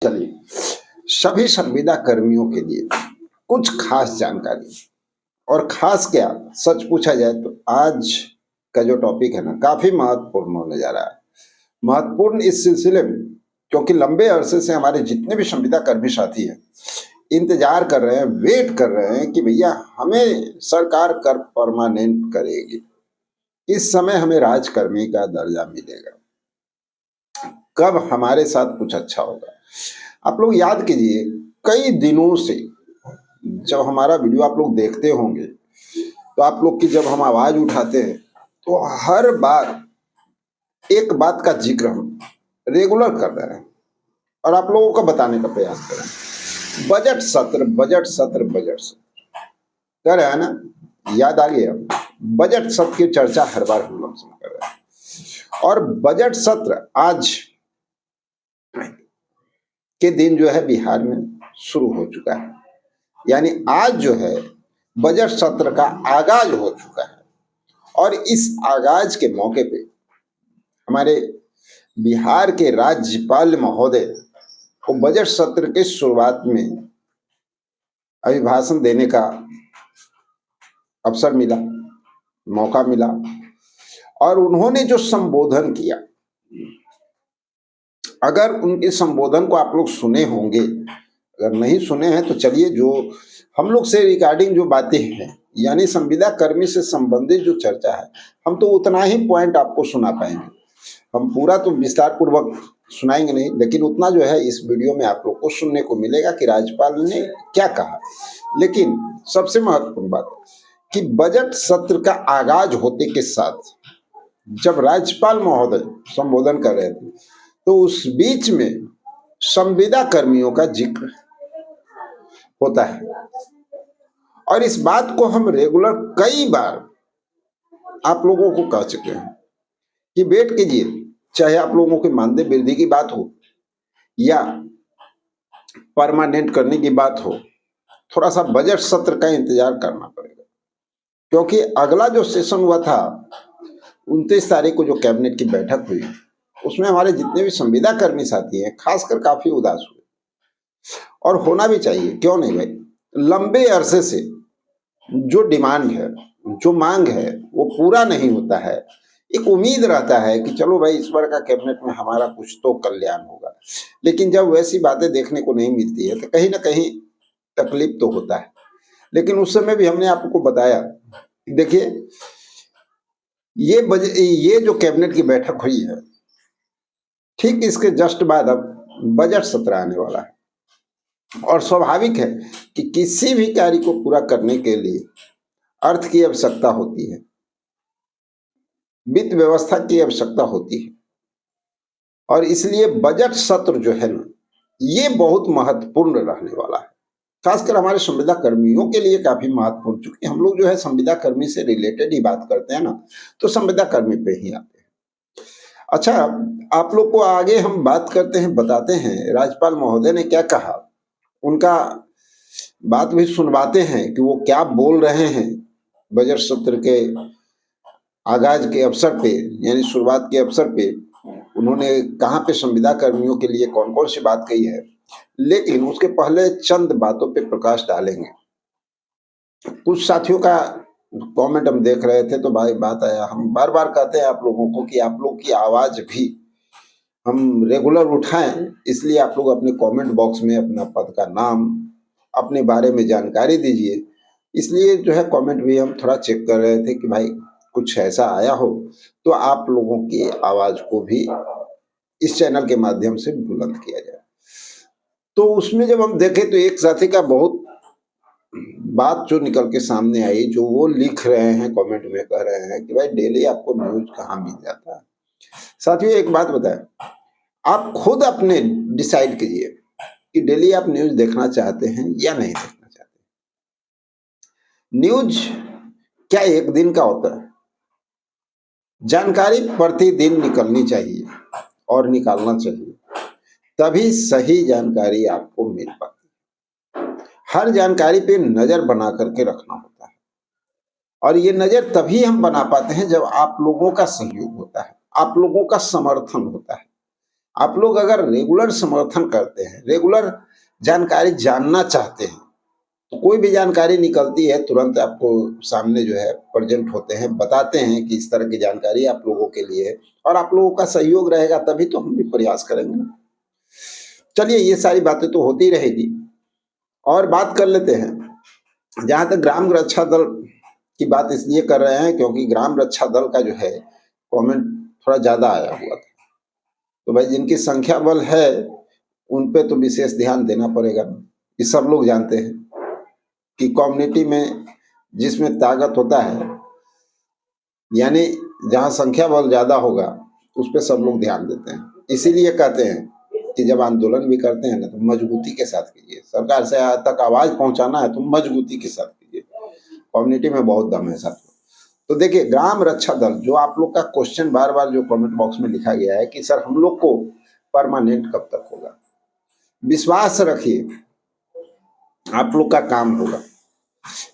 चलिए, सभी संविदा कर्मियों के लिए कुछ खास जानकारी। और खास क्या, सच पूछा जाए तो आज का जो टॉपिक है ना, काफी महत्वपूर्ण होने जा रहा है। महत्वपूर्ण इस सिलसिले में क्योंकि लंबे अरसे से हमारे जितने भी संविदा कर्मी साथी हैं इंतजार कर रहे हैं, वेट कर रहे हैं कि भैया हमें सरकार कर परमानेंट करेगी, इस समय हमें राजकर्मी का दर्जा मिलेगा, कब हमारे साथ कुछ अच्छा होगा। आप लोग याद कीजिए, कई दिनों से जब हमारा वीडियो आप लोग देखते होंगे तो आप लोग की जब हम आवाज उठाते हैं तो हर बार एक बात का जिक्र हम रेगुलर कर रहे हैं और आप लोगों को बताने का प्रयास कर रहे हैं। बजट सत्र, बजट सत्र, बजट सत्र कर रहे हैं ना, याद आ गया। बजट सत्र की चर्चा हर बार हम लोग कर रहे हैं और बजट सत्र आज के दिन जो है बिहार में शुरू हो चुका है। यानी आज जो है बजट सत्र का आगाज हो चुका है और इस आगाज के मौके पे हमारे बिहार के राज्यपाल महोदय को बजट सत्र के शुरुआत में अभिभाषण देने का अवसर मिला, मौका मिला और उन्होंने जो संबोधन किया, अगर उनके संबोधन को आप लोग सुने होंगे, अगर नहीं सुने हैं तो चलिए, जो हम लोग से रिगार्डिंग जो बातें हैं यानी संविदा कर्मी से संबंधित जो चर्चा है, हम तो उतना ही पॉइंट आपको सुना पाएंगे। हम पूरा तो विस्तार पूर्वक सुनाएंगे नहीं, लेकिन उतना जो है इस वीडियो में आप लोग को सुनने को मिलेगा कि राज्यपाल ने क्या कहा। लेकिन सबसे महत्वपूर्ण बात कि बजट सत्र का आगाज होते के साथ जब राज्यपाल महोदय संबोधन कर रहे थे तो उस बीच में संविदा कर्मियों का जिक्र होता है और इस बात को हम रेगुलर कई बार आप लोगों को कह चुके हैं कि वेट कीजिए, चाहे आप लोगों के मानदेय वृद्धि की बात हो या परमानेंट करने की बात हो, थोड़ा सा बजट सत्र का इंतजार करना पड़ेगा। क्योंकि अगला जो सेशन हुआ था 29 तारीख को, जो कैबिनेट की बैठक हुई, उसमें हमारे जितने भी संविदा कर्मी साथी हैं खासकर काफी उदास हुए और होना भी चाहिए, क्यों नहीं भाई। लंबे अरसे से जो डिमांड है, जो मांग है, वो पूरा नहीं होता है। एक उम्मीद रहता है कि चलो भाई इस बार का कैबिनेट में हमारा कुछ तो कल्याण होगा, लेकिन जब वैसी बातें देखने को नहीं मिलती है तो कहीं ना कहीं तकलीफ तो होता है। लेकिन उस समय भी हमने आपको बताया, देखिए ये जो कैबिनेट की बैठक हुई है, ठीक इसके जस्ट बाद अब बजट सत्र आने वाला है और स्वाभाविक है कि किसी भी कार्य को पूरा करने के लिए अर्थ की आवश्यकता होती है, वित्त व्यवस्था की आवश्यकता होती है और इसलिए बजट सत्र जो है ना, ये बहुत महत्वपूर्ण रहने वाला है। खासकर हमारे संविदा कर्मियों के लिए काफी महत्वपूर्ण, चूंकि हम लोग जो है संविदा कर्मी से रिलेटेड ही बात करते हैं ना, तो संविदा कर्मी पे ही आते हैं। अच्छा, आप लोग को आगे हम बात करते हैं, बताते हैं राज्यपाल महोदय ने क्या कहा, उनका बात भी सुनवाते हैं कि वो क्या बोल रहे हैं बजट सत्र के आगाज के अवसर पे, यानी शुरुआत के अवसर पे उन्होंने कहाँ पे संविदा कर्मियों के लिए कौन कौन सी बात कही है। लेकिन उसके पहले चंद बातों पे प्रकाश डालेंगे। कुछ साथियों का कमेंट हम देख रहे थे तो भाई बात आया, हम बार बार कहते हैं आप लोगों को कि आप लोग की आवाज भी हम रेगुलर उठाएं, इसलिए आप लोग अपने कमेंट बॉक्स में अपना पद का नाम, अपने बारे में जानकारी दीजिए। इसलिए जो है कमेंट भी हम थोड़ा चेक कर रहे थे कि भाई कुछ ऐसा आया हो तो आप लोगों की आवाज को भी इस चैनल के माध्यम से बुलंद किया जाए। तो उसमें जब हम देखें तो एक साथी का बहुत बात जो निकल के सामने आई, जो वो लिख रहे हैं कमेंट में, कह रहे हैं कि भाई डेली आपको न्यूज कहाँ मिल जाता है। साथियों एक बात बताएं, आप खुद अपने डिसाइड कीजिए कि डेली आप न्यूज देखना चाहते हैं या नहीं देखना चाहते। न्यूज क्या एक दिन का होता है? जानकारी प्रतिदिन निकलनी चाहिए और निकालना चाहिए, तभी सही जानकारी आपको मिल पाती है। हर जानकारी पे नजर बना करके रखना होता है और ये नजर तभी हम बना पाते हैं जब आप लोगों का सहयोग होता है, आप लोगों का समर्थन होता है। आप लोग अगर रेगुलर समर्थन करते हैं, रेगुलर जानकारी जानना चाहते हैं, तो कोई भी जानकारी निकलती है तुरंत आपको सामने जो है प्रेजेंट होते हैं, बताते हैं कि इस तरह की जानकारी आप लोगों के लिए है, और आप लोगों का सहयोग रहेगा तभी तो हम भी प्रयास करेंगे ना। चलिए, ये सारी बातें तो होती रहेगी, और बात कर लेते हैं। जहां तक ग्राम रक्षा दल की बात इसलिए कर रहे हैं क्योंकि ग्राम रक्षा दल का जो है कमेंट थोड़ा ज्यादा आया हुआ था। तो भाई, जिनकी संख्या बल है उन पे तो विशेष ध्यान देना पड़ेगा। ये सब लोग जानते हैं कि कम्युनिटी में जिसमें ताकत होता है, यानी जहां संख्या बल ज्यादा होगा, उस पर सब लोग ध्यान देते हैं। इसीलिए कहते हैं कि जब आंदोलन भी करते हैं ना, तो मजबूती के साथ कीजिए। सरकार से तक आवाज पहुंचाना है तो मजबूती के साथ कीजिए। कम्युनिटी में बहुत दम है साथियों। तो देखिए, ग्राम रक्षा दल, जो आप लोग का क्वेश्चन बार बार जो कमेंट बॉक्स में लिखा गया है कि सर हम लोग को परमानेंट कब तक होगा, विश्वास रखिए आप लोग का काम होगा,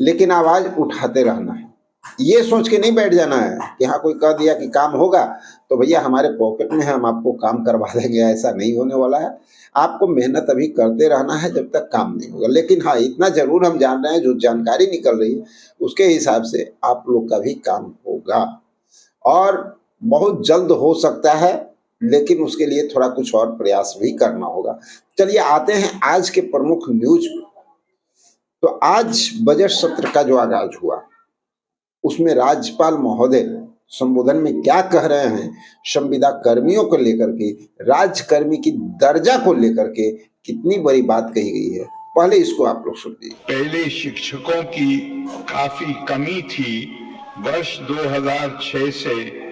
लेकिन आवाज उठाते रहना है। ये सोच के नहीं बैठ जाना है कि हाँ कोई कह दिया कि काम होगा तो भैया हमारे पॉकेट में है, हम आपको काम करवा देंगे। ऐसा नहीं होने वाला है। आपको मेहनत अभी करते रहना है जब तक काम नहीं होगा। लेकिन हाँ, इतना जरूर हम जान रहे हैं, जो जानकारी निकल रही है उसके हिसाब से आप लोग का भी काम होगा, और बहुत जल्द हो सकता है, लेकिन उसके लिए थोड़ा कुछ और प्रयास भी करना होगा। चलिए, आते हैं आज के प्रमुख न्यूज पे। तो आज बजट सत्र का जो आगाज हुआ, उसमें राज्यपाल महोदय संबोधन में क्या कह रहे हैं, संविदा कर्मियों को लेकर के, राज्यकर्मी की दर्जा को लेकर के कितनी बड़ी बात कही गई है, पहले इसको आप लोग सुन लीजिए। पहले शिक्षकों की काफी कमी थी। वर्ष 2006 से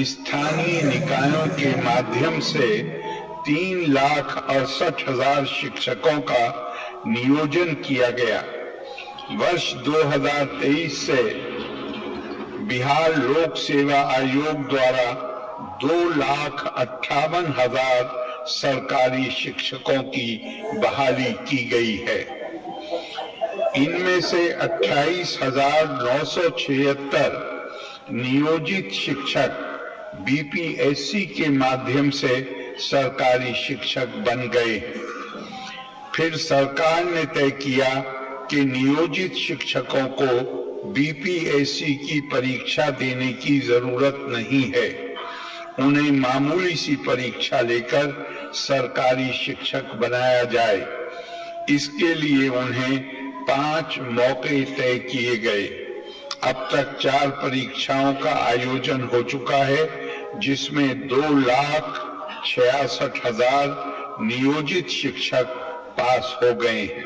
स्थानीय निकायों के माध्यम से 3,68,000 शिक्षकों का नियोजन किया गया। वर्ष 2023 से बिहार लोक सेवा आयोग द्वारा 2,58,000 सरकारी शिक्षकों की बहाली की गई है। इनमें से 28,976 नियोजित शिक्षक बीपीएससी के माध्यम से सरकारी शिक्षक बन गए। फिर सरकार ने तय किया कि नियोजित शिक्षकों को बीपीएससी की परीक्षा देने की जरूरत नहीं है। उन्हें मामूली सी परीक्षा लेकर सरकारी शिक्षक बनाया जाए। इसके लिए उन्हें 5 मौके तय किए गए। अब तक 4 परीक्षाओं का आयोजन हो चुका है, जिसमें 2,66,000 नियोजित शिक्षक पास हो गए हैं।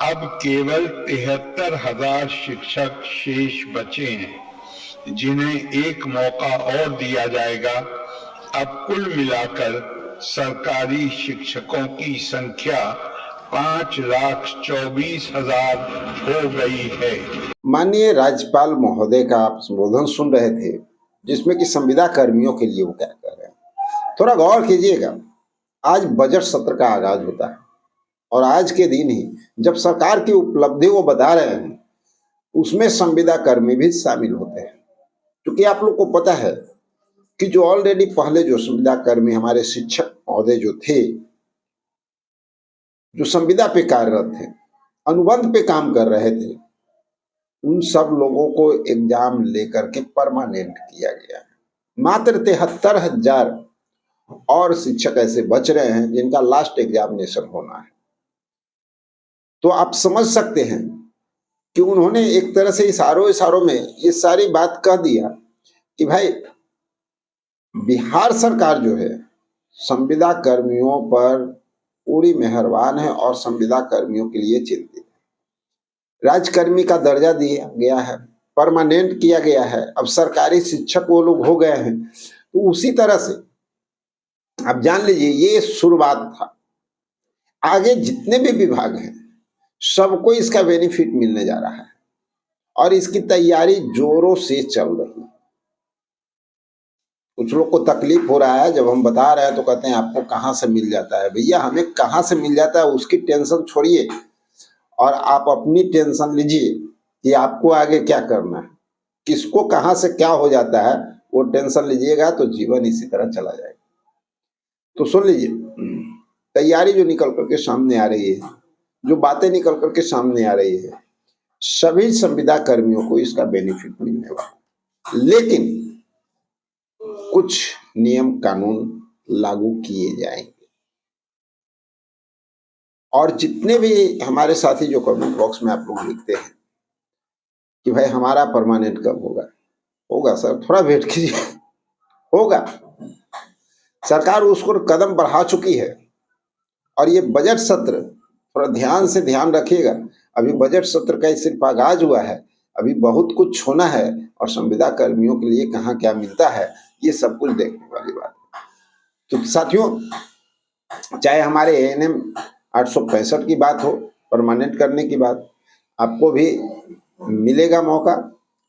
अब केवल 73,000 शिक्षक शेष बचे हैं, जिन्हें एक मौका और दिया जाएगा। अब कुल मिलाकर सरकारी शिक्षकों की संख्या 5,24,000 हो गई है। माननीय राज्यपाल महोदय का आप संबोधन सुन रहे थे, जिसमें कि संविदा कर्मियों के लिए वो क्या कह रहे हैं। थोड़ा गौर कीजिएगा। आज बजट सत्र का आगाज होता है, और आज के दिन ही जब सरकार की उपलब्धि वो बता रहे हैं, उसमें संविदा कर्मी भी शामिल होते हैं। क्योंकि आप लोग को पता है कि जो ऑलरेडी पहले जो संविदा कर्मी हमारे शिक्षक महोदय जो थे, जो संविदा पे कार्यरत थे, अनुबंध पे काम कर रहे थे, उन सब लोगों को एग्जाम लेकर के परमानेंट किया गया है। मात्र 73,000 और शिक्षक ऐसे बच रहे हैं जिनका लास्ट एग्जामिनेशन होना है। तो आप समझ सकते हैं कि उन्होंने एक तरह से इशारों में ये सारी बात कह दिया कि भाई, बिहार सरकार जो है संविदा कर्मियों पर पूरी मेहरबान है और संविदा कर्मियों के लिए चिंतित है। राज्यकर्मी का दर्जा दिया गया है, परमानेंट किया गया है। अब सरकारी शिक्षक वो लोग हो गए हैं। तो उसी तरह से आप जान लीजिए, ये शुरुआत था। आगे जितने भी विभाग हैं सबको इसका बेनिफिट मिलने जा रहा है, और इसकी तैयारी जोरों से चल रही है। कुछ लोग को तकलीफ हो रहा है, जब हम बता रहे हैं तो कहते हैं आपको कहाँ से मिल जाता है। भैया, हमें कहाँ से मिल जाता है उसकी टेंशन छोड़िए, और आप अपनी टेंशन लीजिए कि आपको आगे क्या करना है, किसको कहाँ से क्या हो जाता है, वो टेंशन लीजिएगा तो जीवन इसी तरह चला जाएगा। तो सुन लीजिए, तैयारी जो निकल करके सामने आ रही है, जो बातें निकल करके सामने आ रही है, सभी संविदा कर्मियों को इसका बेनिफिट मिलने वाला, लेकिन कुछ नियम कानून लागू किए जाएंगे। और जितने भी हमारे साथी जो कमेंट बॉक्स में आप लोग लिखते हैं कि भाई हमारा परमानेंट कब होगा, होगा सर, थोड़ा वेट कीजिए, होगा। सरकार उसको कदम बढ़ा चुकी है। और ये बजट सत्र थोड़ा ध्यान से ध्यान रखिएगा, अभी बजट सत्र का सिर्फ आगाज हुआ है, अभी बहुत कुछ होना है, और संविदा कर्मियों के लिए कहाँ क्या मिलता है ये सब कुछ देखने वाली बात है। तो साथियों, चाहे हमारे एएनएम 865 की बात हो, परमानेंट करने की बात, आपको भी मिलेगा मौका,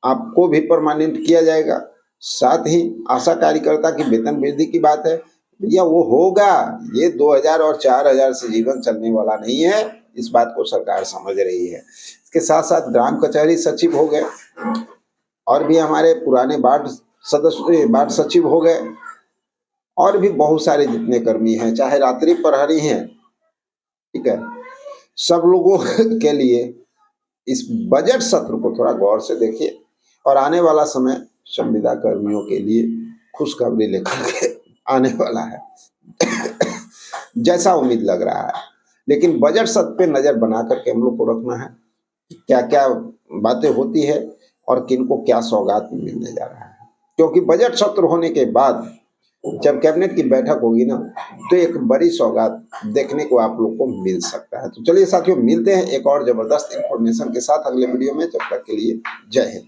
आपको भी परमानेंट किया जाएगा। साथ ही आशा कार्यकर्ता की वेतन वृद्धि की बात है, भैया वो होगा। ये 2000 और 4000 से जीवन चलने वाला नहीं है, इस बात को सरकार समझ रही है। इसके साथ साथ ग्राम कचहरी सचिव हो गए, और भी हमारे पुराने वार्ड सदस्य वार्ड सचिव हो गए, और भी बहुत सारे जितने कर्मी हैं, चाहे रात्रि प्रहरी हैं, ठीक है, सब लोगों के लिए इस बजट सत्र को थोड़ा गौर से देखिए, और आने वाला समय संविदा कर्मियों के लिए खुशखबरी लेकर के आने वाला है जैसा उम्मीद लग रहा है। लेकिन बजट सत्र पे नजर बना करके हम लोग को रखना है कि क्या क्या बातें होती है और किनको क्या सौगात मिलने जा रहा है, क्योंकि बजट सत्र होने के बाद जब कैबिनेट की बैठक होगी ना, तो एक बड़ी सौगात देखने को आप लोग को मिल सकता है। तो चलिए साथियों, मिलते हैं एक और जबरदस्त इंफॉर्मेशन के साथ अगले वीडियो में। जब तक के लिए जय हिंद।